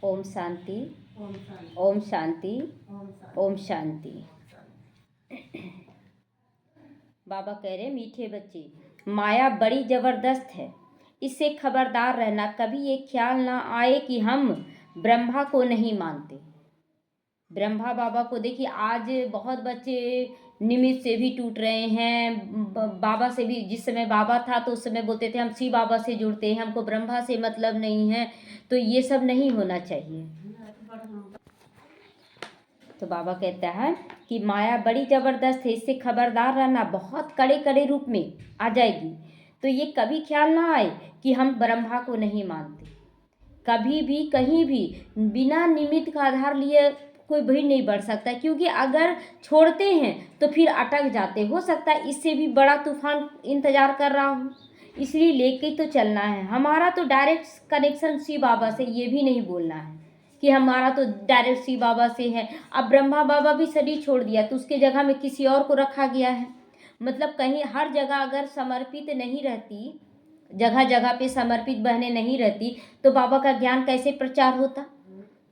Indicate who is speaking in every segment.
Speaker 1: ओम शांति,
Speaker 2: ओम शांति,
Speaker 1: ओम शांति,
Speaker 2: ओम शांति,
Speaker 1: ओम शांति। बाबा कह रहे मीठे बच्चे, माया बड़ी जबरदस्त है, इससे खबरदार रहना। कभी ये ख्याल ना आए कि हम ब्रह्मा को नहीं मानते। ब्रह्मा बाबा को देखिए, आज बहुत बच्चे निमित्त से भी टूट रहे हैं। बाबा से भी, जिस समय बाबा था तो उस समय बोलते थे हम शिव बाबा से जुड़ते हैं, हमको ब्रह्मा से मतलब नहीं है। तो ये सब नहीं होना चाहिए। तो बाबा कहता है कि माया बड़ी जबरदस्त है, इससे खबरदार रहना, बहुत कड़े कड़े रूप में आ जाएगी। तो ये कभी ख्याल ना आए कि हम ब्रह्मा को नहीं मानते। कभी भी कहीं भी बिना निमित्त का आधार लिए कोई भी नहीं बढ़ सकता, क्योंकि अगर छोड़ते हैं तो फिर अटक जाते। हो सकता है इससे भी बड़ा तूफान इंतजार कर रहा हो, इसलिए लेके तो चलना है। हमारा तो डायरेक्ट कनेक्शन शिव बाबा से, ये भी नहीं बोलना है कि हमारा तो डायरेक्ट शिव बाबा से है। अब ब्रह्मा बाबा भी शरीर छोड़ दिया तो उसके जगह में किसी और को रखा गया है। मतलब कहीं हर जगह अगर समर्पित नहीं रहती, जगह जगह पे समर्पित बहनें नहीं रहती, तो बाबा का ज्ञान कैसे प्रचार होता।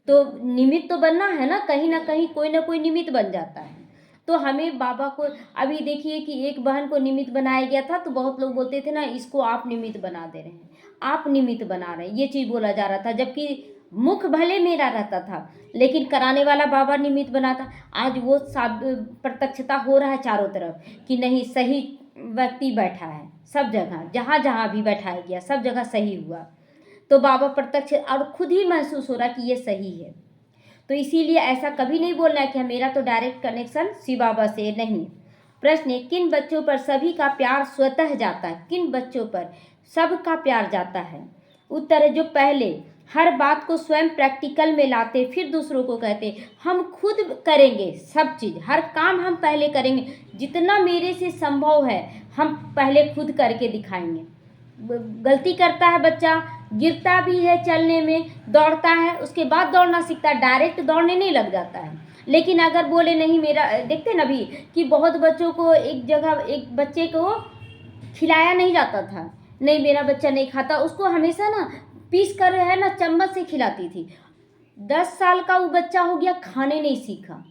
Speaker 1: तो निमित्त तो बनना है ना कहीं कोई ना कोई निमित्त बन जाता है। तो हमें बाबा को, अभी देखिए कि एक बहन को निमित्त बनाया गया था तो बहुत लोग बोलते थे ना, इसको आप निमित्त बना दे रहे हैं, आप निमित्त बना रहे हैं, ये चीज़ बोला जा रहा था। जबकि मुख भले मेरा रहता था, लेकिन कराने वाला बाबा निमित्त बनाता। आज वो प्रत्यक्षता हो रहा है चारों तरफ कि नहीं, सही व्यक्ति बैठा है सब जगह, जहाँ जहाँ भी बैठाया गया सब जगह सही हुआ। तो बाबा प्रत्यक्ष और खुद ही महसूस हो रहा कि ये सही है। तो इसीलिए ऐसा कभी नहीं बोलना है कि मेरा तो डायरेक्ट कनेक्शन शिव बाबा से नहीं। प्रश्न है, किन बच्चों पर सभी का प्यार स्वतः जाता है? किन बच्चों पर सबका प्यार जाता है? उत्तर है, जो पहले हर बात को स्वयं प्रैक्टिकल में लाते, फिर दूसरों को कहते हम खुद करेंगे, सब चीज़ हर काम हम पहले करेंगे, जितना मेरे से संभव है हम पहले खुद करके दिखाएंगे। गलती करता है बच्चा, गिरता भी है चलने में, दौड़ता है, उसके बाद दौड़ना सीखता है, डायरेक्ट दौड़ने नहीं लग जाता है। लेकिन अगर बोले नहीं मेरा, देखते ना अभी कि बहुत बच्चों को एक जगह, एक बच्चे को खिलाया नहीं जाता था, नहीं मेरा बच्चा नहीं खाता, उसको हमेशा ना पीस कर है ना चम्मच से खिलाती थी। 10 साल का वो बच्चा हो गया, खाने नहीं सीखा।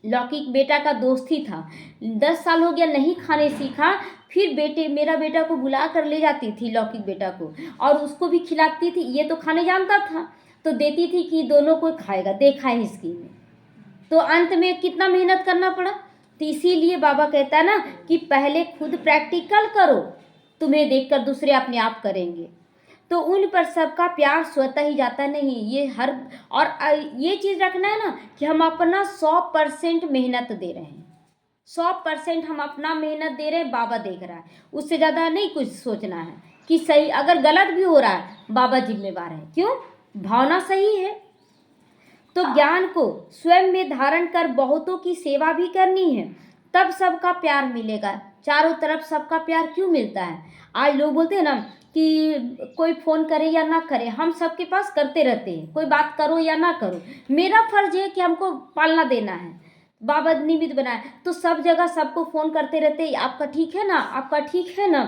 Speaker 1: लौकिक बेटा का दोस्त ही था, 10 साल हो गया नहीं खाने सीखा। फिर मेरा बेटा को बुला कर ले जाती थी लौकिक बेटा को, और उसको भी खिलाती थी। ये तो खाने जानता था तो देती थी कि दोनों को खाएगा, देखा है इसकी में। तो अंत में कितना मेहनत करना पड़ा। तो इसीलिए बाबा कहता है ना कि पहले खुद प्रैक्टिकल करो, तुम्हें देखकर दूसरे अपने आप करेंगे। तो उन पर सबका प्यार स्वतः ही जाता नहीं, ये हर, और ये चीज़ रखना है ना कि हम अपना 100% मेहनत दे रहे हैं, 100% हम अपना मेहनत दे रहे हैं, बाबा देख रहा है। उससे ज़्यादा नहीं कुछ सोचना है कि सही, अगर गलत भी हो रहा है बाबा जिम्मेवार है, क्यों, भावना सही है। तो ज्ञान को स्वयं में धारण कर बहुतों की सेवा भी करनी है, तब सबका प्यार मिलेगा। चारों तरफ सबका प्यार क्यों मिलता है? आज लोग बोलते हैं ना कि कोई फ़ोन करे या ना करे, हम सबके पास करते रहते हैं, कोई बात करो या ना करो, मेरा फ़र्ज है कि हमको पालना देना है। बाबा निमित्त बनाए तो सब जगह सबको फ़ोन करते रहते हैं, आपका ठीक है ना, आपका ठीक है ना।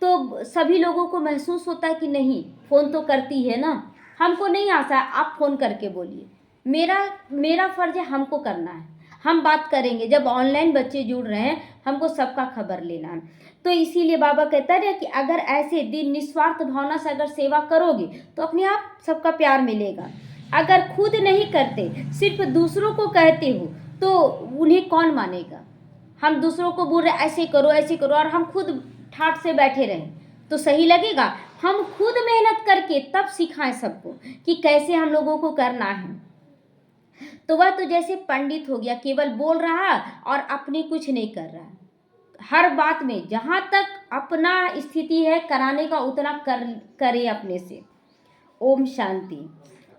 Speaker 1: तो सभी लोगों को महसूस होता है कि नहीं, फ़ोन तो करती है ना, हमको नहीं आता है, आप फ़ोन करके बोलिए, मेरा फ़र्ज है, हमको करना है, हम बात करेंगे। जब ऑनलाइन बच्चे जुड़ रहे हैं, हमको सबका खबर लेना है। तो इसीलिए बाबा कहता है कि अगर ऐसे दिन निस्वार्थ भावना से अगर सेवा करोगे तो अपने आप सबका प्यार मिलेगा। अगर खुद नहीं करते, सिर्फ दूसरों को कहते हो, तो उन्हें कौन मानेगा। हम दूसरों को बोल रहे ऐसे करो, और हम खुद ठाठ से बैठे रहें तो सही लगेगा? हम खुद मेहनत करके तब सिखाएं सबको कि कैसे हम लोगों को करना है। तो वह तो जैसे पंडित हो गया, केवल बोल रहा और अपने कुछ नहीं कर रहा। हर बात में जहाँ तक अपना स्थिति है कराने का, उतना करे अपने से। ओम शांति।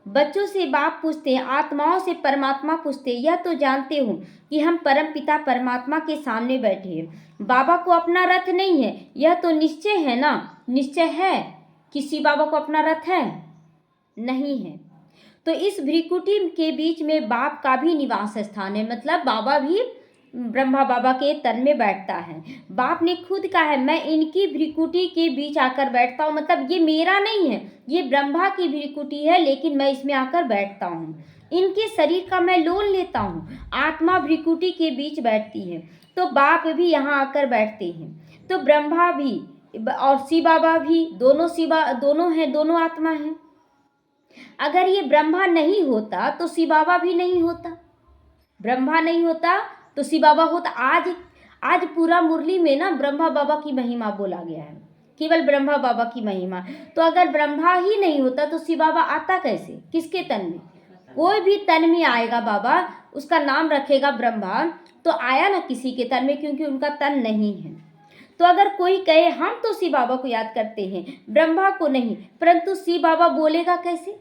Speaker 1: बच्चों से बाप पूछते हैं, आत्माओं से परमात्मा पूछते हैं, यह तो जानते हो कि हम परम पिता परमात्मा के सामने बैठे हैं। बाबा को अपना रथ नहीं है, यह तो निश्चय है ना, निश्चय है। किसी बाबा को अपना रथ है? नहीं है। तो इस भ्रिकुटी के बीच में बाप का भी निवास स्थान है, मतलब बाबा भी ब्रह्मा बाबा के तन में बैठता है। बाप ने खुद कहा है, मैं इनकी भ्रिकुटी के बीच आकर बैठता हूँ, मतलब ये मेरा नहीं है, ये ब्रह्मा की भ्रिकुटी है, लेकिन मैं इसमें आकर बैठता हूँ। इनके शरीर का मैं लोन लेता हूँ, आत्मा भ्रिकुटी के बीच बैठती है, तो बाप भी यहाँ आकर बैठते हैं। तो ब्रह्मा भी और शिव बाबा भी दोनों हैं, दोनों आत्मा हैं। अगर ये ब्रह्मा नहीं होता तो शिव बाबा भी नहीं होता, ब्रह्मा नहीं होता तो शिव बाबा होता। आज पूरा मुरली में ना ब्रह्मा बाबा की महिमा बोला गया है, केवल ब्रह्मा बाबा की महिमा। तो अगर ब्रह्मा ही नहीं होता तो शिव बाबा आता कैसे, किसके तन में? कोई भी तन में आएगा बाबा, उसका नाम रखेगा ब्रह्मा, तो आया ना किसी के तन में, क्योंकि उनका तन नहीं है। तो अगर कोई कहे हम तो शिव बाबा को याद करते हैं, ब्रह्मा को नहीं, परंतु शिव बाबा बोलेगा कैसे,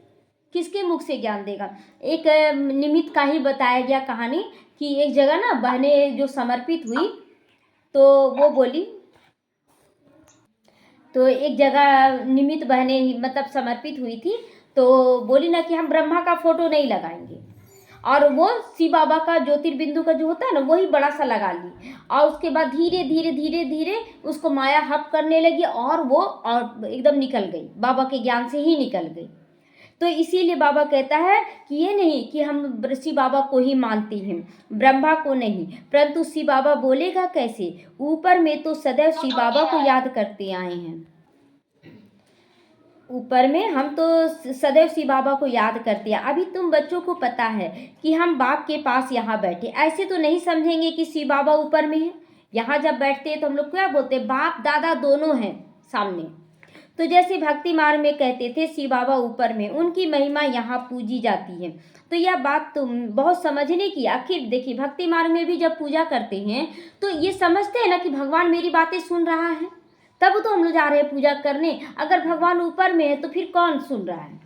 Speaker 1: किसके मुख से ज्ञान देगा? एक निमित्त का ही बताया गया कहानी कि एक जगह ना बहनें जो समर्पित हुई, तो वो बोली, तो एक जगह निमित्त बहनें मतलब समर्पित हुई थी, तो बोली ना कि हम ब्रह्मा का फोटो नहीं लगाएंगे, और वो शिव बाबा का ज्योतिर्बिंदु का जो होता है ना वही बड़ा सा लगा ली, और उसके बाद धीरे धीरे धीरे धीरे उसको माया हप करने लगी, और वो और एकदम निकल गई, बाबा के ज्ञान से ही निकल गई। तो इसीलिए बाबा कहता है कि ये नहीं कि हम शिव बाबा को ही मानते हैं, ब्रह्मा को नहीं, परंतु शिव बाबा बोलेगा कैसे? ऊपर में तो सदैव शिव बाबा को याद करते आए हैं, ऊपर में हम तो सदैव शिव बाबा को याद करते हैं। अभी तुम बच्चों को पता है कि हम बाप के पास यहाँ बैठे, ऐसे तो नहीं समझेंगे कि शिव बाबा ऊपर में है। यहाँ जब बैठते हैं तो हम लोग क्या बोलते हैं, बाप दादा दोनों हैं सामने। तो जैसे भक्ति मार्ग में कहते थे शिव बाबा ऊपर में, उनकी महिमा यहाँ पूजी जाती है। तो यह बात तो बहुत समझने की। आखिर देखिए, भक्ति मार्ग में भी जब पूजा करते हैं तो ये समझते हैं ना कि भगवान मेरी बातें सुन रहा है, तब तो हम लोग जा रहे हैं पूजा करने। अगर भगवान ऊपर में है तो फिर कौन सुन रहा है?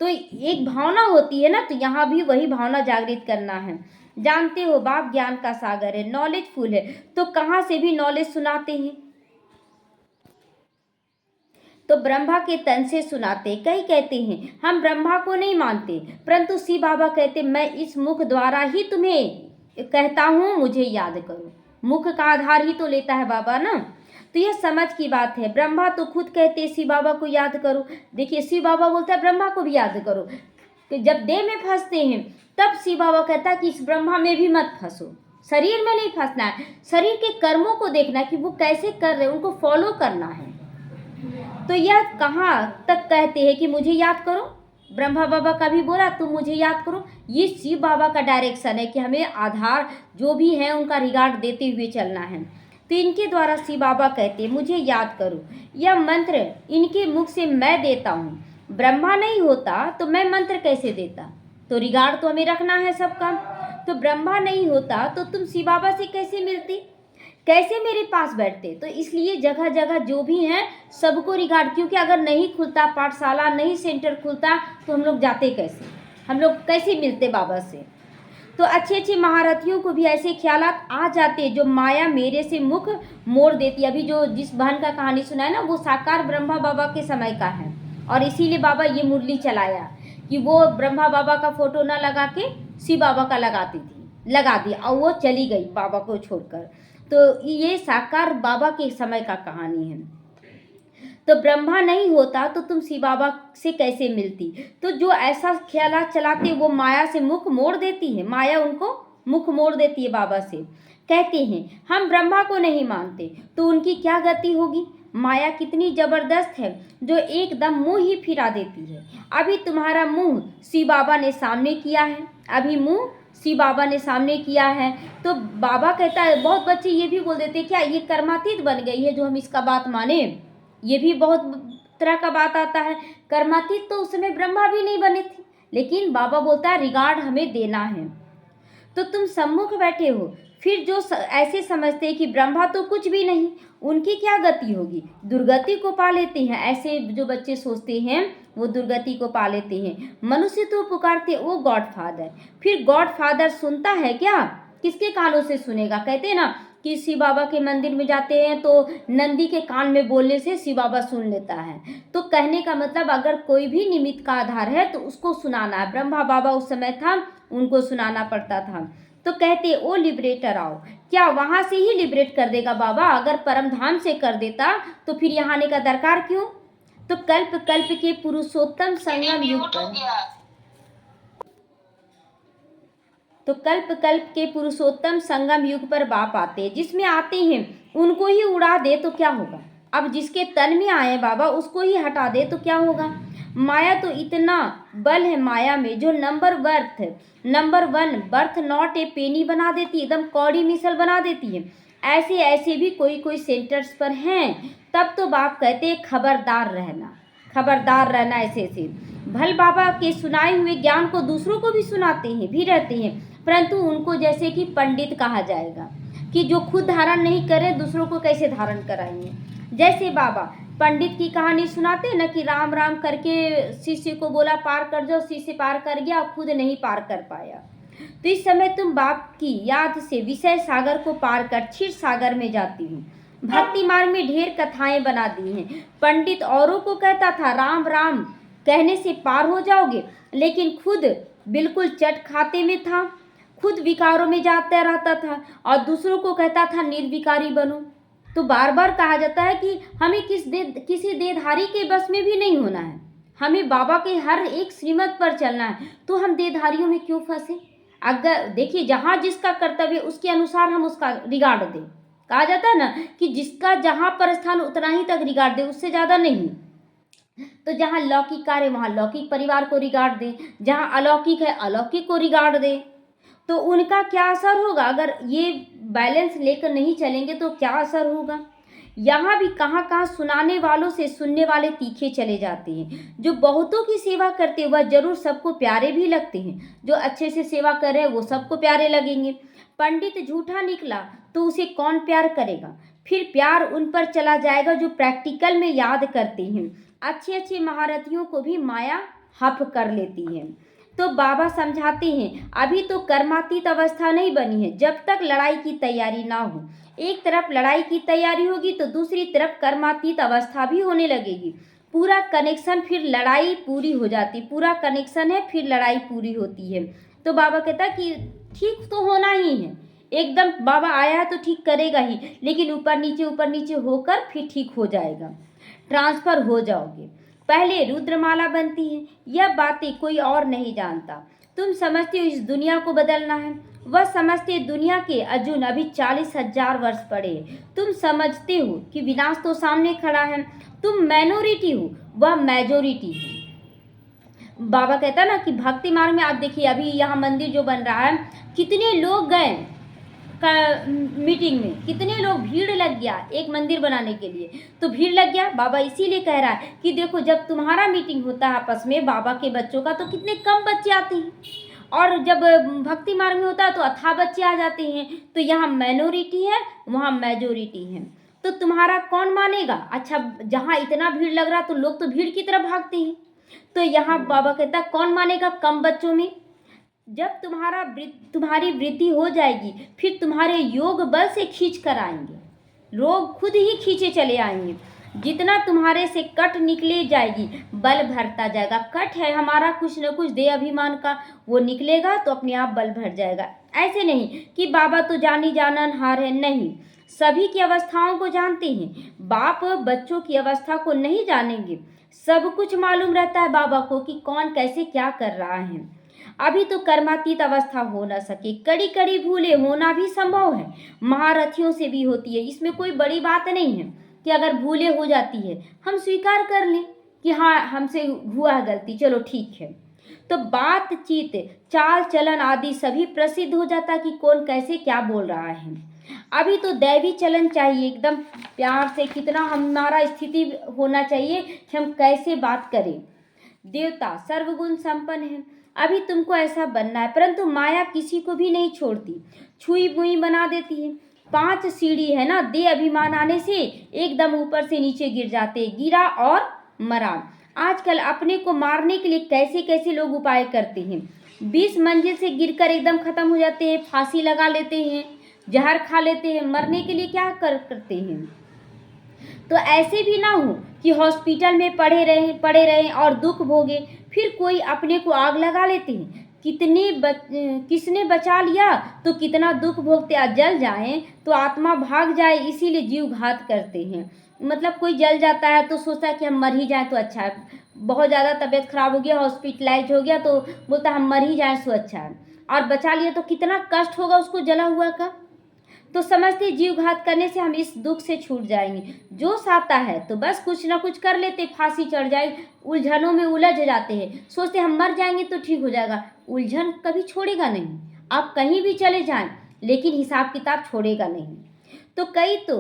Speaker 1: तो एक भावना होती है ना, तो यहाँ भी वही भावना जागृत करना है। जानते हो बाप ज्ञान का सागर है, नॉलेजफुल है, तो कहाँ से भी नॉलेज सुनाते हैं, तो ब्रह्मा के तन से सुनाते। कई कहते हैं हम ब्रह्मा को नहीं मानते, परंतु शिव बाबा कहते मैं इस मुख द्वारा ही तुम्हें कहता हूँ, मुझे याद करो। मुख का आधार ही तो लेता है बाबा ना, तो यह समझ की बात है। ब्रह्मा तो खुद कहते शिव बाबा को याद करो। देखिए शिव बाबा बोलता है ब्रह्मा को भी याद करो, कि जब देह में फंसते हैं तब शिव बाबा कहता है कि इस ब्रह्मा में भी मत फंसो, शरीर में नहीं फंसना है, शरीर के कर्मों को देखना है कि वो कैसे कर रहे हैं, उनको फॉलो करना है। तो यह कहाँ तक कहते हैं कि मुझे याद करो, ब्रह्मा बाबा का भी बोला तुम मुझे याद करो। ये शिव बाबा का डायरेक्शन है कि हमें आधार जो भी है उनका रिगार्ड देते हुए चलना है। तो इनके द्वारा शिव बाबा कहते हैं मुझे याद करो। यह मंत्र इनके मुख से मैं देता हूँ। ब्रह्मा नहीं होता तो मैं मंत्र कैसे देता? तो रिगार्ड तो हमें रखना है सबका। तो ब्रह्मा नहीं होता तो तुम शिव बाबा से कैसे मिलती, कैसे मेरे पास बैठते? तो इसलिए जगह जगह जो भी हैं सबको रिगार्ड, क्योंकि अगर नहीं खुलता पाठशाला, नहीं सेंटर खुलता, तो हम लोग जाते कैसे, हम लोग कैसे मिलते बाबा से? तो अच्छे अच्छे महारथियों को भी ऐसे ख्यालात आ जाते जो माया मेरे से मुख मोड़ देती। अभी जो जिस बहन का कहानी सुना है ना, वो साकार ब्रह्मा बाबा के समय का है, और इसीलिए बाबा ये मुरली चलाया कि वो ब्रह्मा बाबा का फोटो ना लगा के शिव बाबा का लगा दी, और वो चली गई बाबा को छोड़कर। तो ये साकार बाबा के समय का कहानी है। तो ब्रह्मा नहीं होता तो तुम शिव बाबा से कैसे मिलती? तो जो ऐसा ख्याल चलाते वो माया से मुख मोड़ देती है, माया उनको मुख मोड़ देती है बाबा से। कहते हैं हम ब्रह्मा को नहीं मानते, तो उनकी क्या गति होगी? माया कितनी जबरदस्त है जो एकदम मुंह ही फिरा देती है। अभी तुम्हारा मुंह शिव बाबा ने सामने किया है, अभी मुंह शिव बाबा ने सामने किया है। तो बाबा कहता है, बहुत बच्चे ये भी बोल देते क्या ये कर्मातीत बन गई है जो हम इसका बात माने? ये भी बहुत तरह का बात आता है। कर्मातीत तो उस समय ब्रह्मा भी नहीं बने थे, लेकिन बाबा बोलता है रिगार्ड हमें देना है। तो तुम सम्मुख बैठे हो, फिर जो ऐसे समझते हैं कि ब्रह्मा तो कुछ भी नहीं, उनकी क्या गति होगी? दुर्गति को पा लेते हैं। ऐसे जो बच्चे सोचते हैं वो दुर्गति को पा लेते हैं। मनुष्य तो पुकारते वो गॉड फादर, फिर गॉड फादर सुनता है क्या? किसके कानों से सुनेगा? कहते हैं ना कि शिव बाबा के मंदिर में जाते हैं तो नंदी के कान में बोलने से शिव बाबा सुन लेता है। तो कहने का मतलब अगर कोई भी निमित्त का आधार है तो उसको सुनाना है। ब्रह्मा बाबा उस समय था, उनको सुनाना पड़ता था। तो कहते ओ लिबरेटर आओ। क्या वहाँ से ही लिबरेट कर देगा बाबा? अगर परम धाम से कर देता तो फिर यहाँ आने का दरकार क्यों? तो कल्प कल्प के पुरुषोत्तम संगम युग पर कल्प कल्प के पुरुषोत्तम संगम युग पर बाप आते हैं। जिसमें आते हैं उनको ही उड़ा दे तो क्या होगा? अब जिसके तन में आए बाबा उसको ही हटा दे तो क्या होगा? माया तो इतना बल है माया में, जो number one birth not a penny बना देती है, एकदम कौड़ी मिसल बना देती है। ऐसे ऐसे भी कोई सेंटर्स पर हैं। तब तो बाप कहते हैं खबरदार रहना ऐसे ऐसे। भल बाबा के सुनाए हुए ज्ञान को दूसरों को भी सुनाते हैं भी रहते हैं, परंतु उनको जैसे कि पंडित कहा जाएगा कि जो खुद धारण नहीं करे दूसरों को कैसे धारण कराएंगे। जैसे बाबा पंडित की कहानी सुनाते हैं ना कि राम राम करके शिष्य को बोला पार कर जाओ, शिष्य पार कर गया, खुद नहीं पार कर पाया। तो इस समय तुम बाप की याद से विषय सागर को पार कर क्षीर सागर में जाती हूँ। भक्ति मार्ग में ढेर कथाएं बना दी हैं। पंडित औरों को कहता था राम राम कहने से पार हो जाओगे, लेकिन खुद बिल्कुल चट खाते में था, खुद विकारों में जाता रहता था और दूसरों को कहता था निर्विकारी बनो। तो बार बार कहा जाता है कि हमें किसी देहधारी के बस में भी नहीं होना है, हमें बाबा के हर एक श्रीमत पर चलना है। तो हम देहधारियों में क्यों फंसे? अगर देखिए जहाँ जिसका कर्तव्य उसके अनुसार हम उसका रिगार्ड दें। कहा जाता है ना कि जिसका जहाँ पर स्थान उतना ही तक रिगार्ड दे, उससे ज़्यादा नहीं। तो जहाँ लौकिक कार्य वहाँ लौकिक परिवार को रिगार्ड दे, जहाँ अलौकिक है अलौकिक को रिगार्ड दे। तो उनका क्या असर होगा? अगर ये बैलेंस लेकर नहीं चलेंगे तो क्या असर होगा? यहाँ भी कहाँ सुनाने वालों से सुनने वाले तीखे चले जाते हैं। जो बहुतों की सेवा करते हैं वह जरूर सबको प्यारे भी लगते हैं। जो अच्छे से सेवा कर रहे हैं वो सबको प्यारे लगेंगे। पंडित झूठा निकला तो उसे कौन प्यार करेगा? फिर प्यार उन पर चला जाएगा जो प्रैक्टिकल में याद करते हैं। अच्छे महारथियों को भी माया हफ कर लेती है। तो बाबा समझाते हैं अभी तो कर्मातीत अवस्था नहीं बनी है, जब तक लड़ाई की तैयारी ना हो। एक तरफ लड़ाई की तैयारी होगी तो दूसरी तरफ कर्मातीत अवस्था भी होने लगेगी। पूरा कनेक्शन, फिर लड़ाई पूरी हो जाती, पूरा कनेक्शन है फिर लड़ाई पूरी होती है। तो बाबा कहता कि ठीक तो होना ही है, एकदम बाबा आया है तो ठीक करेगा ही, लेकिन ऊपर नीचे होकर फिर ठीक हो जाएगा, ट्रांसफर हो जाओगे। पहले रुद्रमाला बनती है, यह बातें कोई और नहीं जानता। तुम समझते हो इस दुनिया को बदलना है, वह समझते दुनिया के अर्जुन अभी 40,000 वर्ष पड़े। तुम समझते हो कि विनाश तो सामने खड़ा है, तुम माइनॉरिटी हो, वह मेजोरिटी है। बाबा कहता ना कि भक्ति मार्ग में आप देखिए अभी यहाँ मंदिर जो बन रहा है, कितने लोग गए मीटिंग में, कितने लोग, भीड़ लग गया एक मंदिर बनाने के लिए। तो भीड़ लग गया, बाबा इसीलिए कह रहा है कि देखो जब तुम्हारा मीटिंग होता है आपस में बाबा के बच्चों का तो कितने कम बच्चे आते हैं, और जब भक्ति मार्ग में होता है तो अथाह बच्चे आ जाते हैं। तो यहाँ माइनॉरिटी है वहाँ मेजोरिटी है, तो तुम्हारा कौन मानेगा? अच्छा जहाँ इतना भीड़ लग रहा तो लोग तो भीड़ की तरफ भागते हैं, तो यहाँ बाबा कहता है कौन मानेगा कम बच्चों में? जब तुम्हारी वृद्धि हो जाएगी फिर तुम्हारे योग बल से खींच कर आएंगे, लोग खुद ही खींचे चले आएंगे। जितना तुम्हारे से कट निकले जाएगी बल भरता जाएगा। कट है हमारा कुछ न कुछ देह अभिमान का, वो निकलेगा तो अपने आप बल भर जाएगा। ऐसे नहीं कि बाबा तो जानी जाननहार है, नहीं, सभी की अवस्थाओं को जानते हैं। बाप बच्चों की अवस्था को नहीं जानेंगे, सब कुछ मालूम रहता है बाबा को कि कौन कैसे क्या कर रहा है। अभी तो कर्मातीत अवस्था हो न सके, कड़ी कड़ी भूले होना भी संभव है, महारथियों से भी होती है। इसमें कोई बड़ी बात नहीं है कि अगर भूले हो जाती है हम स्वीकार कर लें कि हाँ हमसे हुआ है गलती, चलो ठीक है। तो बातचीत चाल चलन आदि सभी प्रसिद्ध हो जाता कि कौन कैसे क्या बोल रहा है। अभी तो दैवी चलन चाहिए, एकदम प्यार से कितना हमारा स्थिति होना चाहिए कि हम कैसे बात करें। देवता सर्वगुण संपन्न है, अभी तुमको ऐसा बनना है, परंतु माया किसी को भी नहीं छोड़ती, छुई बुई बना देती है। 5 सीढ़ी है ना, दे अभिमान आने से एकदम ऊपर से नीचे गिर जाते, गिरा और मरा। आजकल अपने को मारने के लिए कैसे कैसे लोग उपाय करते हैं। 20 मंजिल से गिरकर एकदम खत्म हो जाते हैं, फांसी लगा लेते हैं, जहर खा लेते हैं, मरने के लिए क्या करते हैं। तो ऐसे भी ना हो कि हॉस्पिटल में पड़े रहें और दुख भोगे, फिर कोई अपने को आग लगा लेते हैं। किसने बचा लिया तो कितना दुख भोगते, आज जल जाएं तो आत्मा भाग जाए, इसीलिए जीव घात करते हैं। मतलब कोई जल जाता है तो सोचता है कि हम मर ही जाएं तो अच्छा है, बहुत ज़्यादा तबीयत खराब हो गया, हॉस्पिटलाइज हो गया तो बोलता है हम मर ही जाएं तो अच्छा है, और बचा लिया तो कितना कष्ट होगा उसको जला हुआ का। तो समझते जीव घात करने से हम इस दुख से छूट जाएंगे। जोश आता है तो बस कुछ ना कुछ कर लेते, फांसी चढ़ जाए, उलझनों में उलझ जाते हैं, सोचते हम मर जाएंगे तो ठीक हो जाएगा। उलझन कभी छोड़ेगा नहीं, आप कहीं भी चले जाएं लेकिन हिसाब किताब छोड़ेगा नहीं। तो कई तो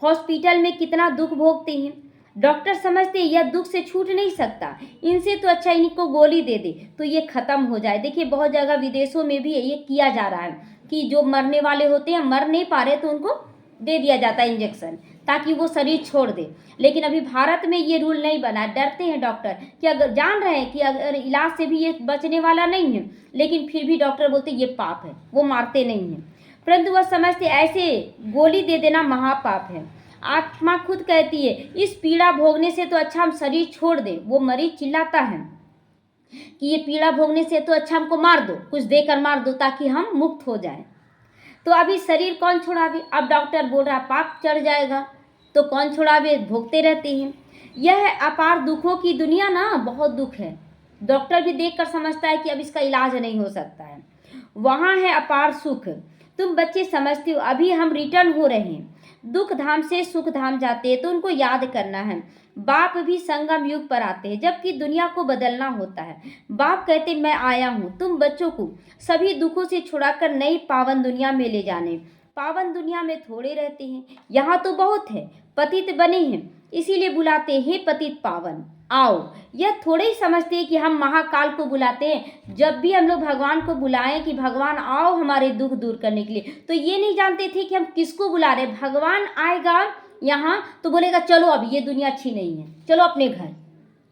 Speaker 1: हॉस्पिटल में कितना दुख भोगते हैं, डॉक्टर समझते हैं यह दुख से छूट नहीं सकता, इनसे तो अच्छा इनको गोली दे दे तो ये खत्म हो जाए। देखिए बहुत जगह विदेशों में भी ये किया जा रहा है कि जो मरने वाले होते हैं, मर नहीं पा रहे तो उनको दे दिया जाता है इंजेक्शन, ताकि वो शरीर छोड़ दे। लेकिन अभी भारत में ये रूल नहीं बना, डरते हैं डॉक्टर कि अगर जान रहे हैं कि अगर इलाज से भी ये बचने वाला नहीं है, लेकिन फिर भी डॉक्टर बोलते ये पाप है, वो मारते नहीं हैं। परंतु वह समझते ऐसे गोली दे देना महापाप है। आत्मा खुद कहती है इस पीड़ा भोगने से तो अच्छा हम शरीर छोड़ दें। वो मरीज चिल्लाता है कि ये पीड़ा भोगने से तो अच्छा हमको मार दो, कुछ देकर मार दो ताकि हम मुक्त हो जाएं। तो अभी शरीर कौन छुड़ावे, अब डॉक्टर बोल रहा पाप चढ़ जाएगा तो कौन छुड़ावे, भोगते रहते हैं। यह है अपार दुखों की दुनिया ना, बहुत दुख है। डॉक्टर भी देखकर समझता है कि अब इसका इलाज नहीं हो सकता है। वहाँ है अपार सुख। तुम बच्चे समझते हो अभी हम रिटर्न हो रहे हैं, दुख धाम से सुख धाम जाते हैं तो उनको याद करना है। बाप भी संगम युग पर आते हैं जबकि दुनिया को बदलना होता है। बाप कहते मैं आया हूँ तुम बच्चों को सभी दुखों से छुड़ाकर नई पावन दुनिया में ले जाने। पावन दुनिया में थोड़े रहते हैं, यहाँ तो बहुत है, पतित बने हैं इसीलिए बुलाते हैं पतित पावन आओ। यह थोड़े ही समझते हैं कि हम महाकाल को बुलाते हैं। जब भी हम लोग भगवान को बुलाएं कि भगवान आओ हमारे दुख दूर करने के लिए, तो ये नहीं जानते थे कि हम किसको बुला रहे। भगवान आएगा यहाँ तो बोलेगा चलो अब ये दुनिया अच्छी नहीं है, चलो अपने घर,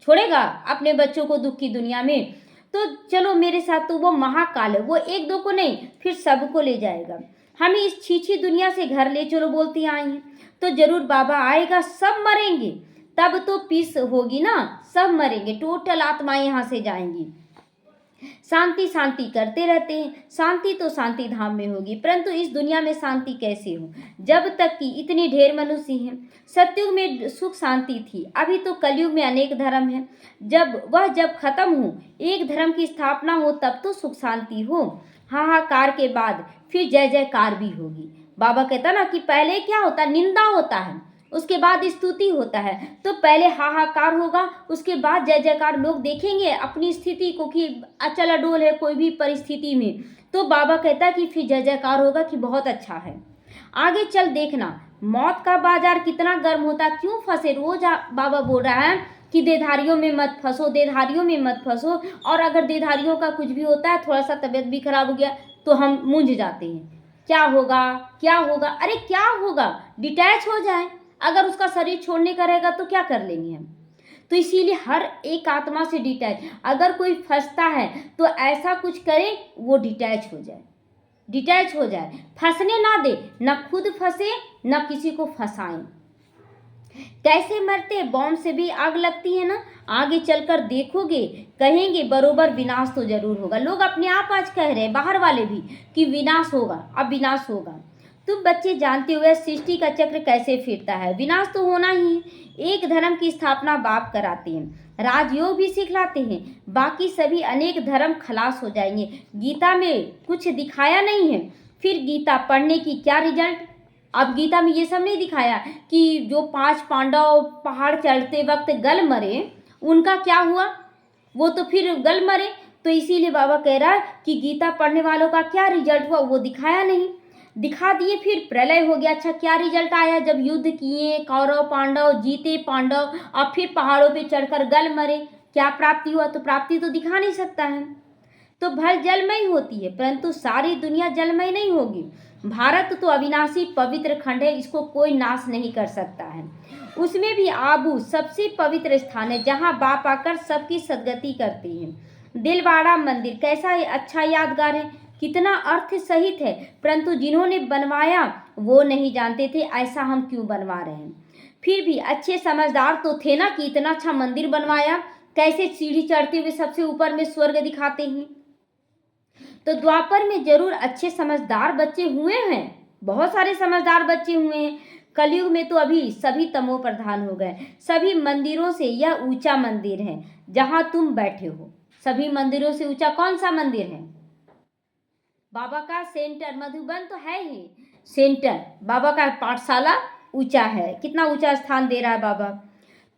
Speaker 1: छोड़ेगा अपने बच्चों को दुख की दुनिया में, तो चलो मेरे साथ। तो वो महाकाल है, वो एक दो को नहीं फिर सबको ले जाएगा। हमें इस छीछी दुनिया से घर ले चलो बोलते आए हैं, तो जरूर बाबा आएगा, सब मरेंगे तब तो पीस होगी ना, सब मरेंगे, टोटल आत्माएं यहाँ से जाएंगी। शांति शांति करते रहते हैं, शांति तो शांति धाम में होगी, परंतु इस दुनिया में शांति कैसे हो जब तक कि इतने ढेर मनुष्य हैं। सतयुग में सुख शांति थी, अभी तो कलयुग में अनेक धर्म हैं। जब खत्म हो, एक धर्म की स्थापना हो तब तो सुख शांति हो। हाहाकार के बाद फिर जय जयकार भी होगी। बाबा कहता ना कि पहले क्या होता, निंदा होता है, उसके बाद स्तुति होता है। तो पहले हाहाकार होगा, उसके बाद जय जयकार। लोग देखेंगे अपनी स्थिति को कि अचल अडोल है कोई भी परिस्थिति में, तो बाबा कहता है कि फिर जय जयकार होगा कि बहुत अच्छा है। आगे चल देखना मौत का बाजार कितना गर्म होता, क्यों फंसे। रोज बाबा बोल रहा है कि देधारियों में मत फंसो, देधारियों में मत फंसो। और अगर देधारियों का कुछ भी होता है, थोड़ा सा तबीयत भी खराब हो गया तो हम मूंझ जाते हैं, क्या होगा क्या होगा। अरे क्या होगा, डिटैच हो जाए, अगर उसका शरीर छोड़ने का रहेगा तो क्या कर लेंगे हम। तो इसीलिए हर एक आत्मा से डिटैच, अगर कोई फंसता है तो ऐसा कुछ करे वो डिटैच हो जाए, डिटैच हो जाए, फंसने ना दे, ना खुद फंसे ना किसी को फंसाएं। कैसे मरते, बॉम्ब से भी आग लगती है ना, आगे चलकर देखोगे कहेंगे बरोबर विनाश तो जरूर होगा। लोग अपने आप आज कह रहे हैं, बाहर वाले भी, कि विनाश होगा, अब विनाश होगा। तुम बच्चे जानते हुए सृष्टि का चक्र कैसे फिरता है, विनाश तो होना ही। एक धर्म की स्थापना बाप कराते हैं, राजयोग भी सिखलाते हैं, बाकी सभी अनेक धर्म खलास हो जाएंगे। गीता में कुछ दिखाया नहीं है, फिर गीता पढ़ने की क्या रिजल्ट। अब गीता में ये सब नहीं दिखाया कि जो 5 पांडव पहाड़ चढ़ते वक्त गल मरे, उनका क्या हुआ, वो तो फिर गल मरे। तो इसीलिए बाबा कह रहा है कि गीता पढ़ने वालों का क्या रिजल्ट हुआ, वो दिखाया नहीं। दिखा दिए फिर प्रलय हो गया, अच्छा क्या रिजल्ट आया, जब युद्ध किए कौरव पांडव, जीते पांडव, और फिर पहाड़ों पे चढ़कर गल मरे, क्या प्राप्ति हुआ, तो प्राप्ति तो दिखा नहीं सकता है। तो भल जलमय होती है, परंतु सारी दुनिया जलमय नहीं होगी। भारत तो अविनाशी पवित्र खंड है, इसको कोई नाश नहीं कर सकता है। उसमें भी आबू सबसे पवित्र स्थान है, जहाँ बाप आकर सबकी सदगति करते हैं। दिलवाड़ा मंदिर कैसा है, अच्छा यादगार है, कितना अर्थ सहित है, परंतु जिन्होंने बनवाया वो नहीं जानते थे ऐसा हम क्यों बनवा रहे हैं। फिर भी अच्छे समझदार तो थे ना कि इतना अच्छा मंदिर बनवाया, कैसे सीढ़ी चढ़ते हुए सबसे ऊपर में स्वर्ग दिखाते हैं। तो द्वापर में जरूर अच्छे समझदार बच्चे हुए हैं, बहुत सारे समझदार बच्चे हुए हैं। कलयुग में तो अभी सभी तमो प्रधान हो गए। सभी मंदिरों से यह ऊंचा मंदिर है जहां तुम बैठे हो। सभी मंदिरों से ऊंचा कौन सा मंदिर है? बाबा का सेंटर, मधुबन तो है ही सेंटर। बाबा का पाठशाला ऊंचा है, कितना ऊंचा स्थान दे रहा है बाबा।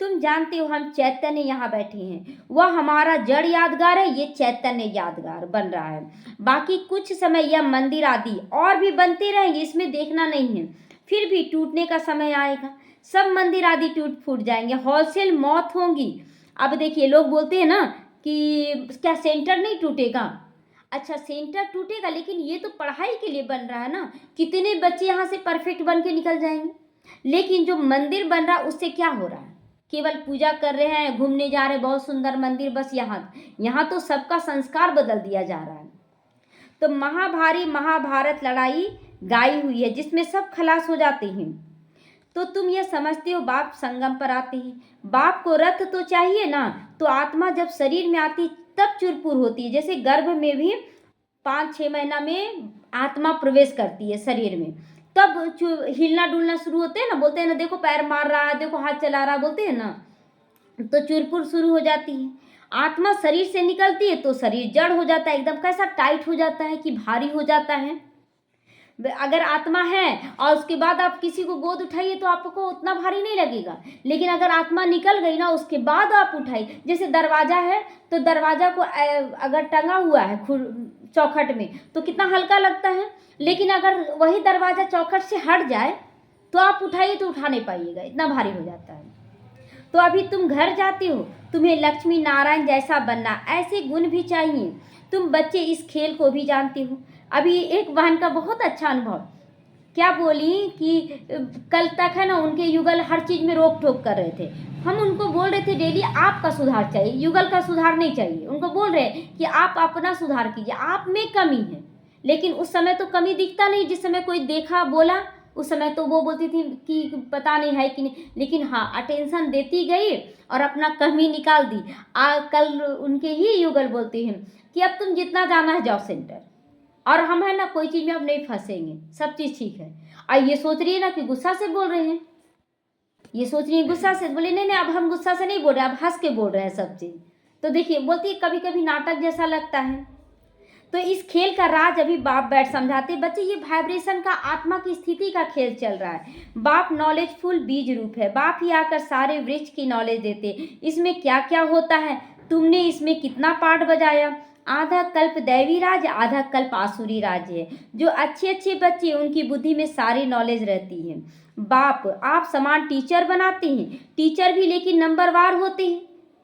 Speaker 1: तुम जानते हो हम चैतन्य यहाँ बैठे हैं, वह हमारा जड़ यादगार है, ये चैतन्य यादगार बन रहा है। बाकी कुछ समय यह मंदिर आदि और भी बनते रहेंगे, इसमें देखना नहीं है। फिर भी टूटने का समय आएगा, सब मंदिर आदि टूट फूट जाएंगे, होलसेल मौत होंगी। अब देखिए लोग बोलते हैं ना कि क्या सेंटर नहीं टूटेगा? अच्छा सेंटर टूटेगा, लेकिन ये तो पढ़ाई के लिए बन रहा है ना, कितने बच्चे यहाँ से परफेक्ट बन के निकल जाएंगे। लेकिन जो मंदिर बन रहा है उससे क्या हो रहा है? केवल पूजा कर रहे हैं, घूमने जा रहे हैं, बहुत सुंदर मंदिर, बस यहाँ यहाँ तो सबका संस्कार बदल दिया जा रहा है। तो महाभारी महाभारत लड़ाई गाई हुई है जिसमें सब खलास हो जाते हैं। तो तुम ये समझते हो बाप संगम पर आते हैं, बाप को रथ तो चाहिए ना, तो आत्मा जब शरीर में आती तब चुरपुर होती है। जैसे गर्भ में भी 5-6 महीना में आत्मा प्रवेश करती है शरीर में, तब हिलना डुलना शुरू होते हैं ना, बोलते हैं ना देखो पैर मार रहा है, देखो हाथ चला रहा है, बोलते हैं ना, तो चुरपुर शुरू हो जाती है। आत्मा शरीर से निकलती है तो शरीर जड़ हो जाता है, एकदम कैसा टाइट हो जाता है कि भारी हो जाता है। अगर आत्मा है और उसके बाद आप किसी को गोद उठाइए तो आपको उतना भारी नहीं लगेगा, लेकिन अगर आत्मा निकल गई ना उसके बाद आप उठाइए, जैसे दरवाजा है तो दरवाजा को अगर टंगा हुआ है चौखट में तो कितना हल्का लगता है, लेकिन अगर वही दरवाजा चौखट से हट जाए तो आप उठाइए तो उठा नहीं पाइएगा, इतना भारी हो जाता है। तो अभी तुम घर जाते हो, तुम्हें लक्ष्मी नारायण जैसा बनना, ऐसे गुण भी चाहिए। तुम बच्चे इस खेल को भी जानते हो। अभी एक बहन का बहुत अच्छा अनुभव, क्या बोली कि कल तक है ना उनके युगल हर चीज़ में रोक टोक कर रहे थे। हम उनको बोल रहे थे डेली आपका सुधार चाहिए, युगल का सुधार नहीं चाहिए। उनको बोल रहे कि आप अपना सुधार कीजिए, आप में कमी है। लेकिन उस समय तो कमी दिखता नहीं, जिस समय कोई देखा बोला उस समय तो वो बोलती थी कि पता नहीं है कि नहीं, लेकिन हाँ अटेंशन देती गई और अपना कमी निकाल दी। कल उनके ही युगल बोलते हैं कि अब तुम जितना जाना है जाओ सेंटर, और हम है ना कोई चीज़ में अब नहीं फंसेंगे, सब चीज़ ठीक है। और ये सोच रही है ना कि गुस्सा से बोल रहे हैं, ये सोच रही है गुस्सा से, बोले नहीं नहीं अब हम गुस्सा से नहीं बोल रहे, अब हंस के बोल रहे हैं सब चीज़। तो देखिए बोलती है कभी कभी नाटक जैसा लगता है। तो इस खेल का राज अभी बाप बैठ समझाते बच्चे, ये वाइब्रेशन का आत्मा की स्थिति का खेल चल रहा है। बाप नॉलेजफुल बीज रूप है, बाप ही आकर सारे वृक्ष की नॉलेज देते, इसमें क्या क्या होता है, तुमने इसमें कितना पार्ट बजाया। आधा कल्प दैवी राज, आधा कल्प आसुरी राज है। जो अच्छे अच्छे बच्चे उनकी बुद्धि में सारी नॉलेज रहती है। बाप आप समान टीचर बनाते हैं, टीचर भी लेकिन नंबरवार होते हैं,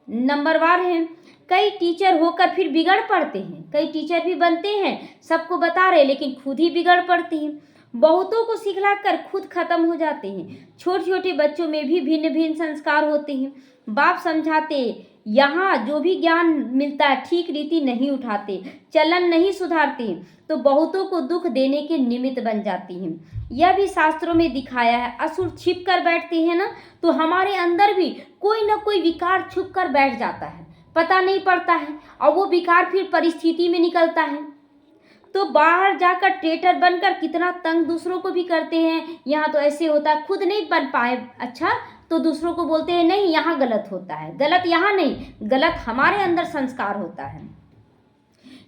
Speaker 1: नंबरवार हैं। कई टीचर होकर फिर बिगड़ पड़ते हैं, कई टीचर भी बनते हैं सबको बता रहे लेकिन खुद ही बिगड़ पड़ते हैं। बहुतों को सिखलाकर खुद खत्म हो जाते हैं। छोटे छोटे बच्चों में भी भिन्न भिन्न संस्कार होते हैं। बाप समझाते यहाँ जो भी ज्ञान मिलता है ठीक रीति नहीं उठाते, चलन नहीं सुधारते, तो बहुतों को दुख देने के निमित्त बन जाती हैं। यह भी शास्त्रों में दिखाया है, असुर छिप कर बैठते हैं ना, तो हमारे अंदर भी कोई ना कोई विकार छुप कर बैठ जाता है, पता नहीं पड़ता है, और वो विकार फिर परिस्थिति में निकलता है। तो बाहर जाकर ट्रेटर बनकर कितना तंग दूसरों को भी करते हैं। यहाँ तो ऐसे होता है, खुद नहीं बन पाए अच्छा तो दूसरों को बोलते हैं नहीं यहाँ गलत होता है। गलत यहाँ नहीं, गलत हमारे अंदर संस्कार होता है।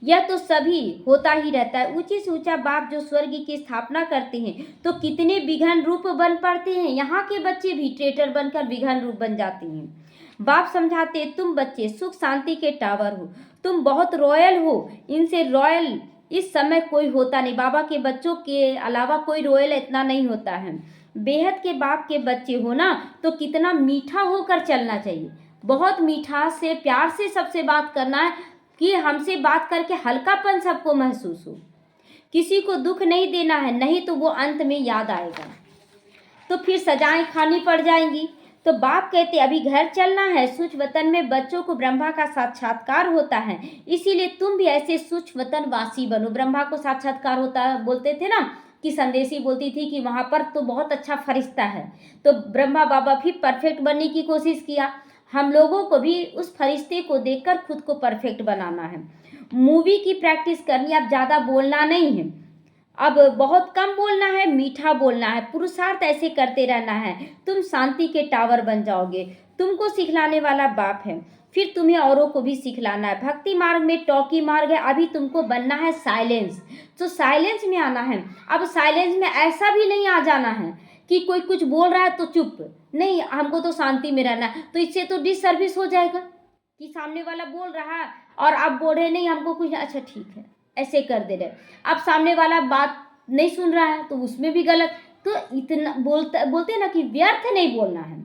Speaker 1: यह तो सभी होता ही रहता है। ऊंचे से ऊंचा बाप जो स्वर्ग की स्थापना करते हैं तो कितने विघन रूप बन पड़ते हैं। यहाँ के बच्चे भी ट्रेटर बनकर विघन रूप बन जाते हैं। बाप समझाते तुम बच्चे सुख शांति के टावर हो, तुम बहुत रॉयल हो, इनसे रॉयल इस समय कोई होता नहीं। बाबा के बच्चों के अलावा कोई रॉयल इतना नहीं होता है। बेहद के बाप के बच्चे हो ना तो कितना मीठा होकर चलना चाहिए, बहुत मीठास से प्यार से सबसे बात करना है कि हमसे बात करके हल्कापन सबको महसूस हो। किसी को दुख नहीं देना है, नहीं तो वो अंत में याद आएगा, तो फिर सजाएं खानी पड़ जाएंगी। तो बाप कहते अभी घर चलना है, सूक्ष्म वतन में बच्चों को ब्रह्मा का साक्षात्कार होता है, इसीलिए तुम भी ऐसे सूक्ष्म वतन वासी बनो। ब्रह्मा को साक्षात्कार होता बोलते थे ना कि संदेशी बोलती थी कि वहाँ पर तो बहुत अच्छा फरिश्ता है, तो ब्रह्मा बाबा भी परफेक्ट बनने की कोशिश किया। हम लोगों को भी उस फरिश्ते को देखकर खुद को परफेक्ट बनाना है। मूवी की प्रैक्टिस करनी, अब ज़्यादा बोलना नहीं है, अब बहुत कम बोलना है, मीठा बोलना है, पुरुषार्थ ऐसे करते रहना है, तुम शांति के टावर बन जाओगे। तुमको सिखलाने वाला बाप है, फिर तुम्हें औरों को भी सिखलाना है। भक्ति मार्ग में टॉकी मार्ग है, अभी तुमको बनना है साइलेंस, तो साइलेंस में आना है। अब साइलेंस में ऐसा भी नहीं आ जाना है कि कोई कुछ बोल रहा है तो चुप, नहीं, हमको तो शांति में रहना है। तो इससे तो डिससर्विस हो जाएगा कि सामने वाला बोल रहा है और आप बोल रहे नहीं हमको कुछ, अच्छा ठीक है, ऐसे कर दे रहे। अब सामने वाला बात नहीं सुन रहा है तो उसमें भी गलत। तो इतना बोलते हैं ना कि व्यर्थ नहीं बोलना है,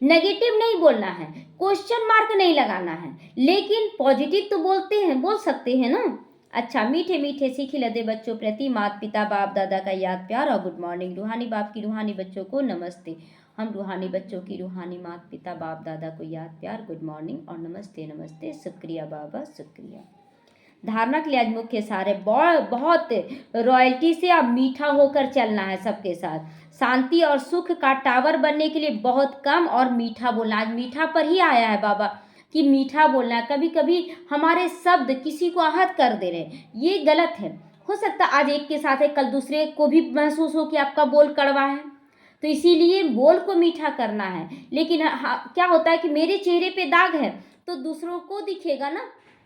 Speaker 1: नेगेटिव नहीं बोलना है, क्वेश्चन मार्क नहीं लगाना है, लेकिन पॉजिटिव तो बोल सकते हैं ना। अच्छा, मीठे मीठे सीखी लदे बच्चों प्रति माता पिता बाप दादा का याद प्यार और गुड मॉर्निंग। रूहानी बाप की रूहानी बच्चों को नमस्ते। हम रूहानी बच्चों की रूहानी माता पिता बाप दादा को याद प्यार, गुड मॉर्निंग और नमस्ते नमस्ते, शुक्रिया बाबा शुक्रिया। धारणा के लिए आज मुख्य सारे बहुत रॉयल्टी से अब मीठा होकर चलना है सबके साथ। शांति और सुख का टावर बनने के लिए बहुत कम और मीठा बोलना। आज मीठा पर ही आया है बाबा कि मीठा बोलना। कभी कभी हमारे शब्द किसी को आहत कर दे रहे, ये गलत है। हो सकता है आज एक के साथ है, कल दूसरे को भी महसूस हो कि आपका बोल कड़वा है, तो इसीलिए बोल को मीठा करना है। लेकिन क्या होता है कि मेरे चेहरे पे दाग है तो दूसरों को दिखेगा ना,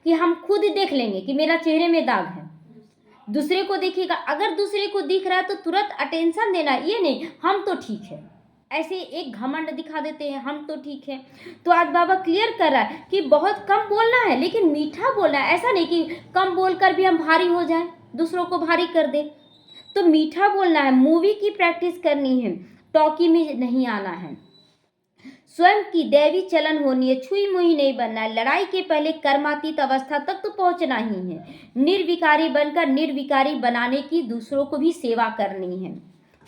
Speaker 1: कि हम खुद देख लेंगे कि मेरा चेहरे में दाग है, दूसरे को देखिएगा। अगर दूसरे को दिख रहा है तो तुरंत अटेंशन देना, ये नहीं हम तो ठीक है, ऐसे एक घमंड दिखा देते हैं हम तो ठीक है। तो आज बाबा क्लियर कर रहा है कि बहुत कम बोलना है लेकिन मीठा बोलना है। ऐसा नहीं कि कम बोलकर भी हम भारी हो जाएं, दूसरों को भारी कर दें। तो मीठा बोलना है, मूवी की प्रैक्टिस करनी है, टॉकी में नहीं आना है, स्वयं की दैवी चलन होनी है, छुई मुई नहीं बनना है। लड़ाई के पहले कर्मातीत अवस्था तक तो पहुंचना ही है। निर्विकारी बनकर निर्विकारी बनाने की दूसरों को भी सेवा करनी है।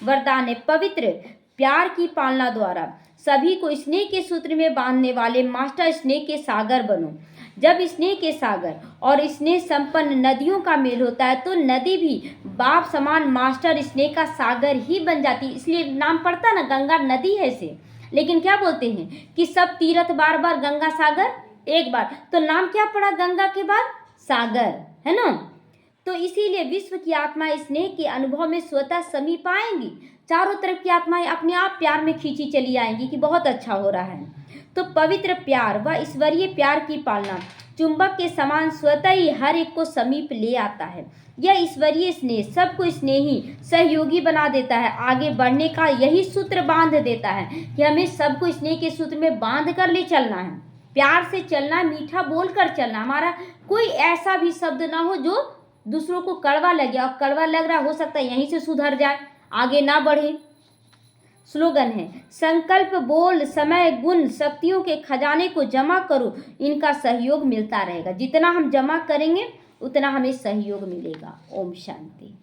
Speaker 1: वरदान है, पवित्र प्यार की पालना द्वारा सभी को स्नेह के सूत्र में बांधने वाले मास्टर स्नेह के सागर बनो। जब स्नेह के सागर और स्नेह संपन्न नदियों का मेल होता है तो नदी भी बाप समान मास्टर स्नेह का सागर ही बन जाती है। इसलिए नाम पड़ता ना, गंगा नदी है से, लेकिन क्या बोलते हैं कि सब तीर्थ बार बार, गंगा सागर एक बार, तो नाम क्या पड़ा गंगा के बाद? सागर, है ना। तो इसीलिए विश्व की आत्मा स्नेह के अनुभव में स्वतः समीप आएंगी, चारों तरफ की आत्माएं अपने आप प्यार में खींची चली आएंगी कि बहुत अच्छा हो रहा है। तो पवित्र प्यार व ईश्वरीय प्यार की पालना चुंबक के समान स्वतः ही हर एक को समीप ले आता है। यह ईश्वरीय स्नेह सबको स्नेही सहयोगी बना देता है, आगे बढ़ने का यही सूत्र बांध देता है कि हमें सबको स्नेह के सूत्र में बांध कर ले चलना है, प्यार से चलना, मीठा बोलकर चलना। हमारा कोई ऐसा भी शब्द ना हो जो दूसरों को कड़वा लगे, और कड़वा लग रहा हो सकता है यहीं से सुधर जाए, आगे ना बढ़े। स्लोगन है, संकल्प बोल समय गुण शक्तियों के खजाने को जमा करो, इनका सहयोग मिलता रहेगा। जितना हम जमा करेंगे उतना हमें सहयोग मिलेगा। ओम शांति।